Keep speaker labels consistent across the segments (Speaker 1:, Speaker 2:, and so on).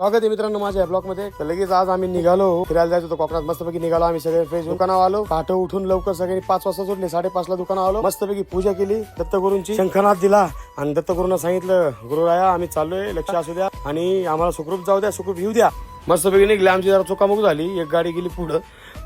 Speaker 1: स्वागत आहे मित्रांनो माझ्या ब्लॉग मध्ये. तर लगेच आज आम्ही निघालो फिरायला जायचं होतं कोकणात. मस्तपैकी निघालो आम्ही सगळे फ्रेश. दुकानावर आलो, पहाटे उठून लवकर सगळ्यांनी 5 वाजता सुटले. 5:30 ला दुकानावर आलो, मस्तपैकी पूजा केली, दत्तगुरूंची शंखनाद दिला आणि दत्तगुरूंना सांगितलं गुरुराया आम्ही चाललोय, लक्ष असू द्या आणि आम्हाला सुखरूप जाऊ द्या, सुखरूप येऊ द्या. मस्तपैकी निघले. आमची जरा चुकामुक झाली, एक गाडी गेली पुढं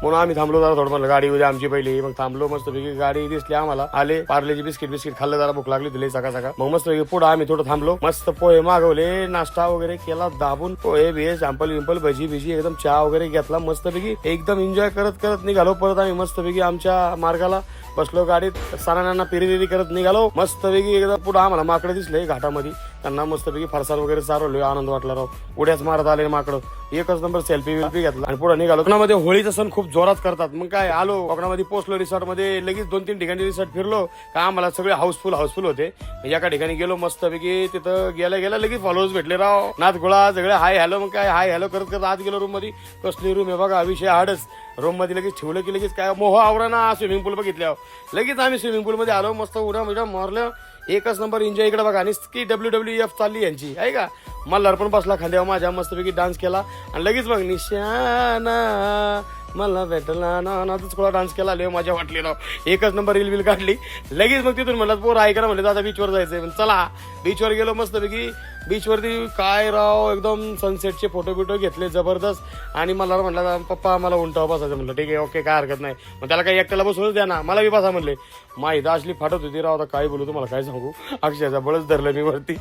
Speaker 1: म्हणून आम्ही थांबलो जरा थोडं. म्हणलं गाडी उद्या आमची पहिली. मग थांबलो, मस्तपैकी गाडी दिसली आम्हाला. आले, पार्लेजी बिस्किट खाल्लं, जरा भूक लागली दिली सकाळ सकाळ. मग मस्तपैकी पुढं आम्ही थोडं थांबलो, मस्त पोहे मागवले, नाश्ता वगैरे केला, दाबून पोहे बिहे, सॅम्पल विंपल, भजी बिजी, एकदम चहा वगैरे घेतला. मस्तपैकी एकदम एन्जॉय करत करत निघालो. परत आम्ही मस्तपैकी आमच्या मार्गाला बसलो, गाडीत सरांना पेरी करत निघालो. मस्तपैकी एकदम पुढे आम्हाला माकडे दिसले घाटामध्ये. त्यांना मस्तपैकी फरसाण वगैरे चारवले, आनंद वाटला राव. उड्याच मारत आले माकडं, एकच नंबर सेल्फी विल्फी घेतला आणि पुढे निघालो. कोकणामध्ये होळीचा सण खूप जोरात करतात. मग काय आलो कोकणामध्ये, पोहोचलो रिसॉर्ट मध्ये. लगेच 2-3 ठिकाणी रिसॉर्ट फिरलो का आम्हाला सगळे हाऊसफुल होते. एका ठिकाणी गेलो मस्तपैकी, तिथं गेला लगेच फॉलोअर्स भेटले राव, नाथ गोळा सगळे हाय हॅलो. मग काय हाय हॅलो करत करत आत गेलो रूम मध्ये. कसली रूम आहे बघा, विषय हाडच. रूम मध्ये लगेच ठेवलं की लगेच काय मोह आवरा ना स्विमिंग पूल बघितल्यावर लगेच आम्ही स्विमिंग पूल मध्ये आलो. मस्त उड्या मारलं, एकच नंबर एन्जॉय. इकडे बघा की WWF चालली यांची आहे का. मल्हार पण बसला खांद्यावर माझ्या, मस्तपैकी डान्स केला आणि लगेच बघ निशाना मला भेटला ना थोडा डान्स केला. लय मजा वाटली राव, एकच नंबर रील काढली. लगेच मग तिथून म्हणलं पोर ऐका म्हणलं आता बीचवर जायचंय. चला बीचवर गेलो. मस्तपैकी बीचवरती काय राव एकदम सनसेटचे फोटो घेतले जबरदस्त. आणि मला म्हणला पप्पा मला उंटावर बसायचं. म्हणलं ठीक आहे ओके काय हरकत नाही. मग त्याला काही एकट्याला बसूनच द्या ना, मला बी बसा म्हणले. माहिती असली फाटत होती राव. आता काय बोलू तुम्हाला, काय सांगू. अक्षरशः बळच धरलं मी वरती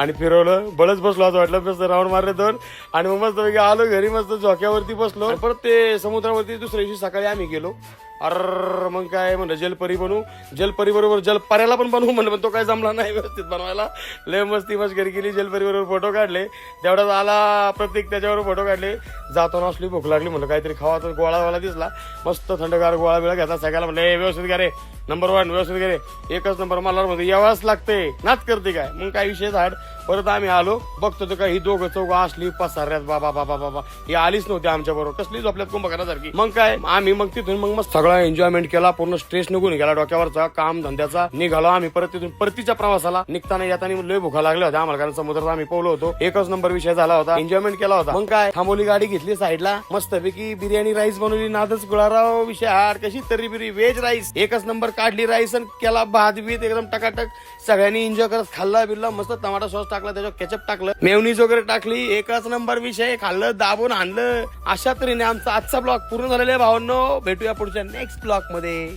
Speaker 1: आणि फिरवलं, बळच बसलो असं वाटलं. मस्त राऊंड मारले 2 आणि मग मस्तपैकी आलो घरी. मस्त झोक्यावरती बसलो. परत ते समुद्रावरती दुसऱ्या दिवशी सकाळी आम्ही गेलो. मग काय म्हणलं जलपरी बनवू, जलपरी बरोबर जलपऱ्याला पण बनवू म्हणलं, पण तो काय जमला नाही व्यवस्थित बनवायला. लय मस्करी केली. जलपरी बरोबर फोटो काढले, तेवढाच आला प्रत्येक त्याच्यावर फोटो काढले. जाताना असली भूक लागली, म्हणलं काहीतरी खावा. तर गोळा दिसला, मस्त थंडगार गोळा बिळा घेतला. सगळ्याला म्हणलं व्यवस्थित घ्या रे, नंबर 1 व्यवस्थित घ्या रे, एकच नंबर. मला मध्ये यावाच लागते, नाच करते काय. मग काय विषय झाड. परत आम्ही आलो, बघतो तर काय ही दोघं चौघ असली पसाऱ्यात बाबा ही आलीच नव्हती आमच्या बरोबर, कसलीच आपल्यात कुंभकर्णासारखी. मग काय आम्ही मग तिथून मग मस्त सगळा एन्जॉयमेंट केला. पूर्ण स्ट्रेस निघून गेला डोक्यावरचा, काम धंद्याचा. निघालो आम्ही परत तिथून परतीच्या प्रवासाला. निघताना येताना लय भुका लागल्या होत्या आम्हाला, कारण समुद्रात आम्ही पोहलो होतो. एकच नंबर विषय झाला होता, एन्जॉयमेंट केला होता. मग काय थांबवली गाडी, घेतली साईडला, मस्तपैकी बिर्याणी राईस बनवली. नादच गुळाराव विषय हाड. कशी तरी बिरी व्हेज राईस एकच नंबर काढली. राईस आणि केला भात बीत एकदम टकाटक. सगळ्यांनी एन्जॉय करत खाल्ला बिल्ला. मस्त टमाटा सॉस टाकला, त्याच्यावर केचप टाकलं, मेयोनीज वगैरे टाकली. एकच नंबर विषय. खाल्लं, दाबून आणलं. अशा तऱ्हेने आमचा आजचा ब्लॉग पूर्ण झालेला आहे भावांनो. भेटूया पुढच्या नेक्स्ट ब्लॉग मध्ये.